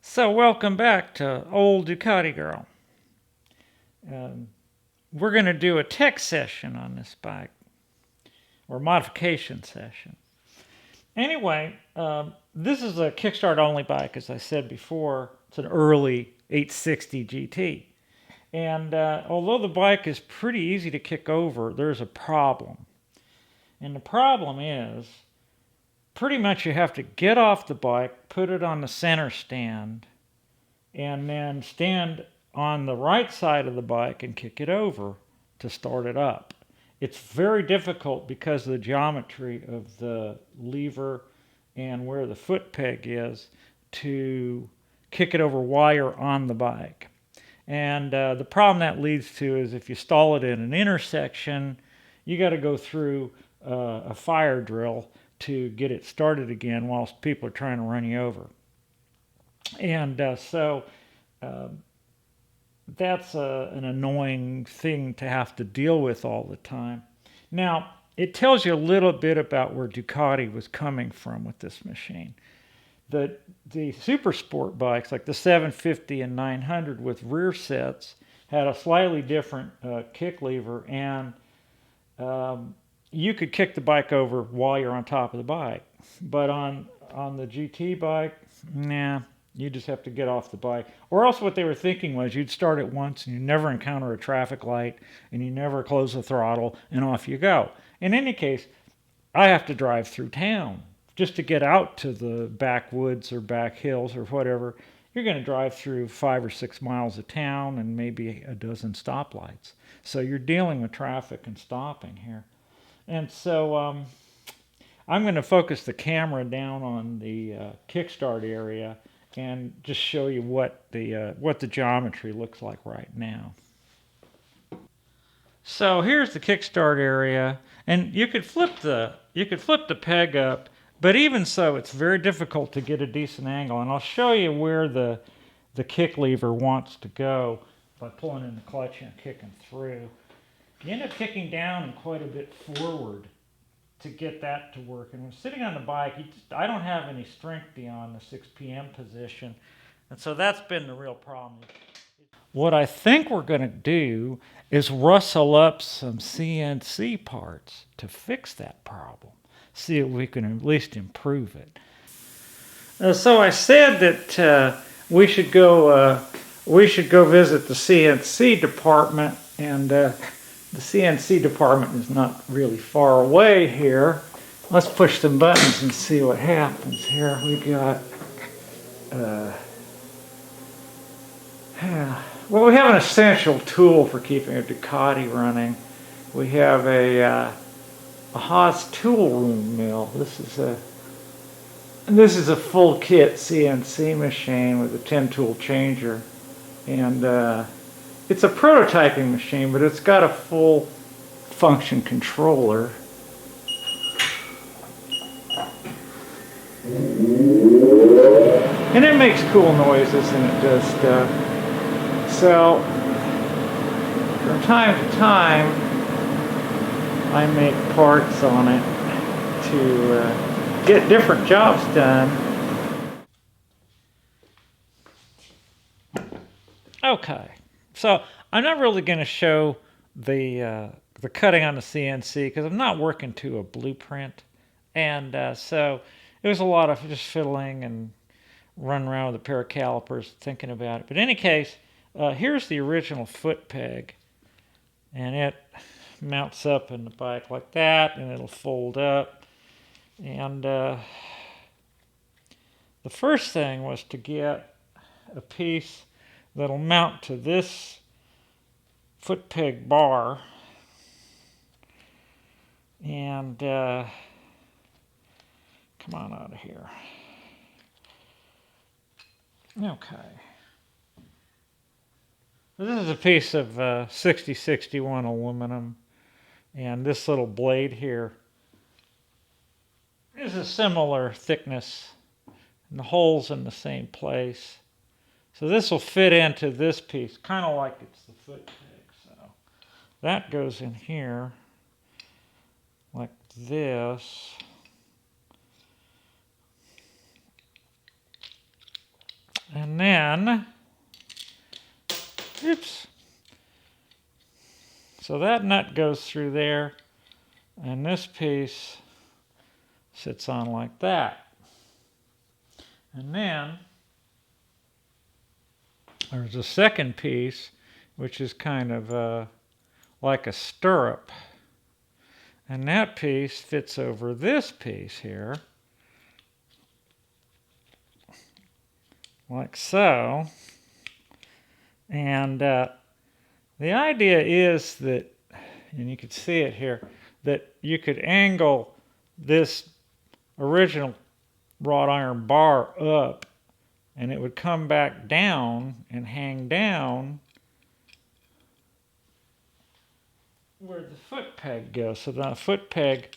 So welcome back to Old Ducati Girl. We're going to do a tech session on this bike, or modification session. Anyway, this is a Kickstart only bike, as I said before. It's an early 860 GT. And although the bike is pretty easy to kick over, there's a problem. And the problem is, pretty much you have to get off the bike, put it on the center stand, and then stand on the right side of the bike and kick it over to start it up. It's very difficult because of the geometry of the lever and where the foot peg is to kick it over while you're on the bike. And the problem that leads to is if you stall it in an intersection, you got to go through a fire drill to get it started again whilst people are trying to run you over. And so that's an annoying thing to have to deal with all the time. Now, it tells you a little bit about where Ducati was coming from with this machine. The super sport bikes, like the 750 and 900 with rear sets, had a slightly different kick lever, and you could kick the bike over while you're on top of the bike. But on the GT bike, nah, you just have to get off the bike. Or else what they were thinking was you'd start it once and you never encounter a traffic light and you never close the throttle and off you go. In any case, I have to drive through town just to get out to the backwoods or back hills or whatever. You're going to drive through 5 or 6 miles of town and maybe a dozen stoplights. So you're dealing with traffic and stopping here. And so I'm going to focus the camera down on the Kickstart area and just show you what the geometry looks like right now. So here's the Kickstart area, and you could flip the peg up, but even so, it's very difficult to get a decent angle. And I'll show you where the kick lever wants to go by pulling in the clutch and kicking through. You end up kicking down and quite a bit forward to get that to work. And when sitting on the bike, I don't have any strength beyond the 6 p.m. position. And so that's been the real problem. What I think we're going to do is rustle up some CNC parts to fix that problem. See if we can at least improve it. So I said that we should go visit the CNC department, and the CNC department is not really far away here. Let's push some buttons and see what happens here. We got, well, we have an essential tool for keeping a Ducati running. We have a Haas tool room mill. This is a full kit CNC machine with a 10-tool changer, and it's a prototyping machine, but it's got a full function controller. And it makes cool noises and it does stuff. So, from time to time, I make parts on it to get different jobs done. Okay. So I'm not really going to show the cutting on the CNC because I'm not working to a blueprint, and so it was a lot of just fiddling and running around with a pair of calipers thinking about it. But in any case, here's the original foot peg, and it mounts up in the bike like that, and it'll fold up. And the first thing was to get a piece that'll mount to this foot peg bar, and come on out of here. Okay. This is a piece of 6061 aluminum, and this little blade here is a similar thickness, and the hole's in the same place. So this will fit into this piece, kind of like it's the foot peg. So that goes in here like this. And then, oops. So that nut goes through there, and this piece sits on like that. And then there's a second piece, which is kind of like a stirrup. And that piece fits over this piece here, like so. And the idea is that, and you can see it here, that you could angle this original wrought iron bar up, and it would come back down and hang down where the foot peg goes. So the foot peg,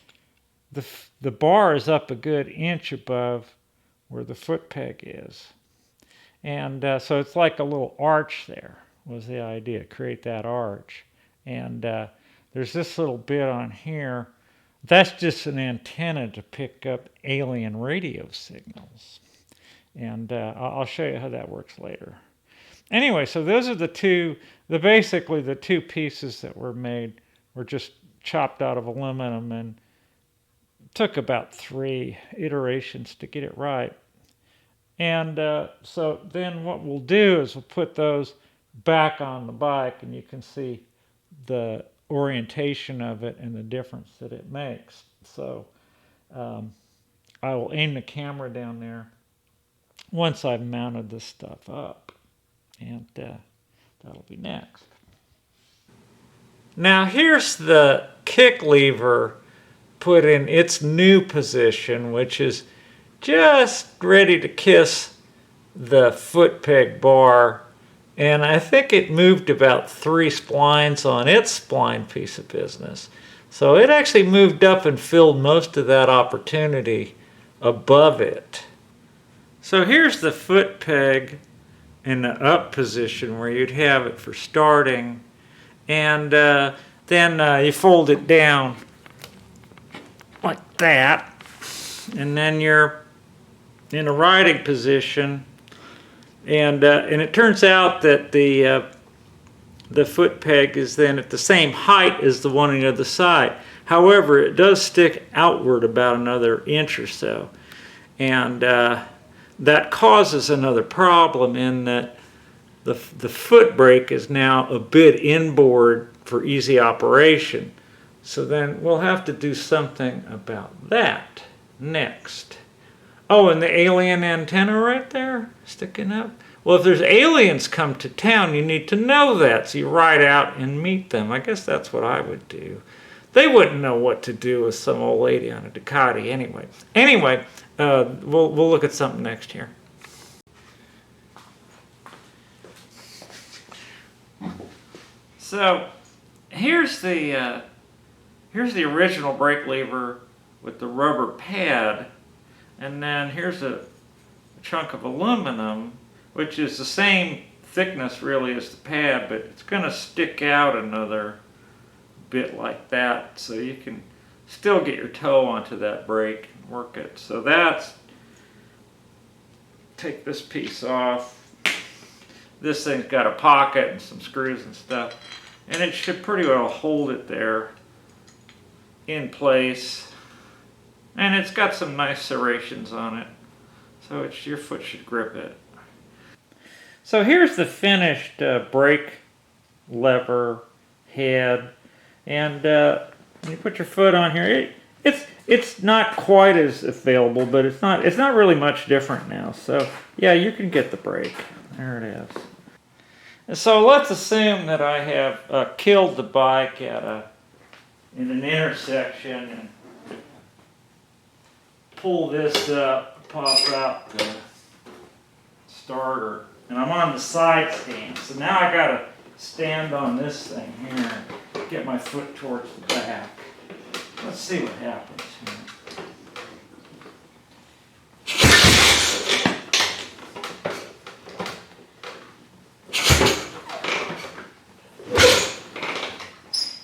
the bar is up a good inch above where the foot peg is. And so it's like a little arch there was the idea, create that arch. And there's this little bit on here. That's just an antenna to pick up alien radio signals. And I'll show you how that works later. Anyway, so those are basically the two pieces that were made were just chopped out of aluminum, and took about 3 iterations to get it right. And so then what we'll do is we'll put those back on the bike, and you can see the orientation of it and the difference that it makes. So I will aim the camera down there once I've mounted this stuff up, and that'll be next. Now here's the kick lever put in its new position, which is just ready to kiss the foot peg bar, and I think it moved about 3 splines on its spline piece of business. So it actually moved up and filled most of that opportunity above it. So here's the foot peg in the up position where you'd have it for starting, and then you fold it down like that, and then you're in a riding position, and it turns out that the foot peg is then at the same height as the one on the other side. However, it does stick outward about another inch or so, and that causes another problem in that the foot brake is now a bit inboard for easy operation. So then we'll have to do something about that next. Oh, and the alien antenna right there sticking up. Well, if there's aliens come to town, you need to know that, so you ride out and meet them. I guess that's what I would do. They wouldn't know what to do with some old lady on a Ducati anyway. Anyway, we'll look at something next here. So here's the original brake lever with the rubber pad, and then here's a chunk of aluminum, which is the same thickness really as the pad, but it's going to stick out another bit like that, so you can still get your toe onto that brake and work it. So take this piece off. This thing's got a pocket and some screws and stuff, and it should pretty well hold it there in place. And it's got some nice serrations on it, so your foot should grip it. So here's the finished brake lever head, and when you put your foot on here, it's not quite as available, but it's not really much different now. So yeah, you can get the brake. There it is. And so let's assume that I have killed the bike in an intersection, and pull this up, pop out the starter. And I'm on the side stand. So now I gotta stand on this thing here and get my foot towards the back. Let's see what happens here.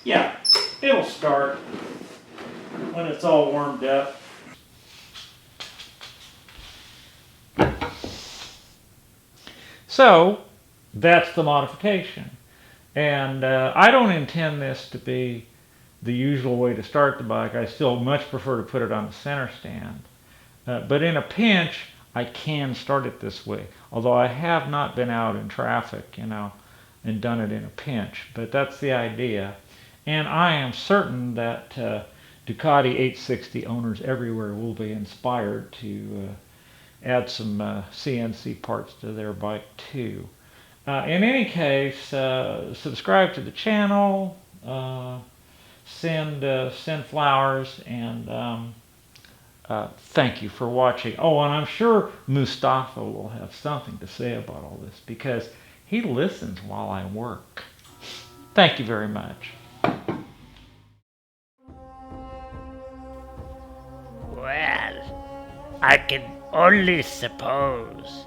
Yeah, it'll start when it's all warmed up. So that's the modification. And I don't intend this to be the usual way to start the bike. I still much prefer to put it on the center stand. But in a pinch, I can start it this way. Although I have not been out in traffic, and done it in a pinch. But that's the idea. And I am certain that Ducati 860 owners everywhere will be inspired to add some CNC parts to their bike too. In any case, subscribe to the channel, send flowers, and thank you for watching. Oh, and I'm sure Mustafa will have something to say about all this because he listens while I work. Thank you very much. Well, I can only suppose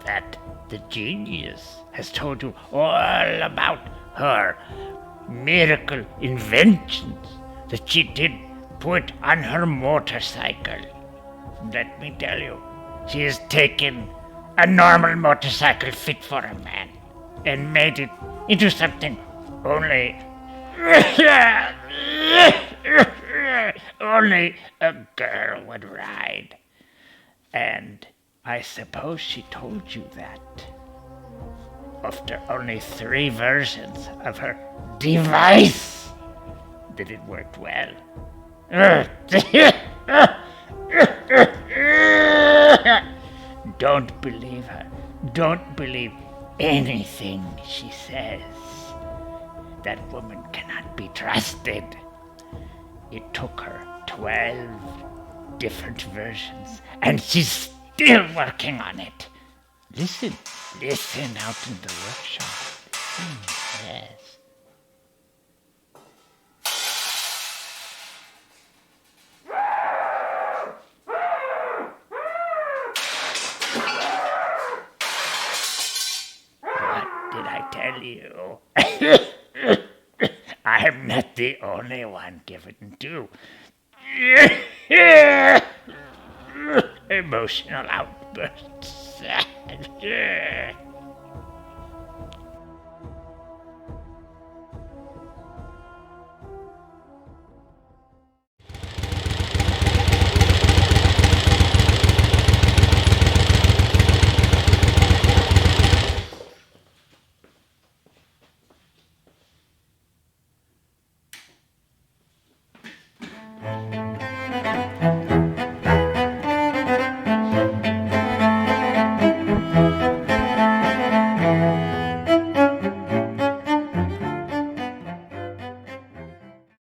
that the genius has told you all about her miracle inventions that she did put on her motorcycle. Let me tell you, she has taken a normal motorcycle fit for a man and made it into something only only a girl would ride. And I suppose she told you that after only 3 versions of her device that it worked well. Don't believe her. Don't believe anything she says. That woman cannot be trusted. It took her 12 different versions, and she's still working on it. Listen out in the workshop. Yes. What did I tell you? I'm not the only one given to emotional outbursts.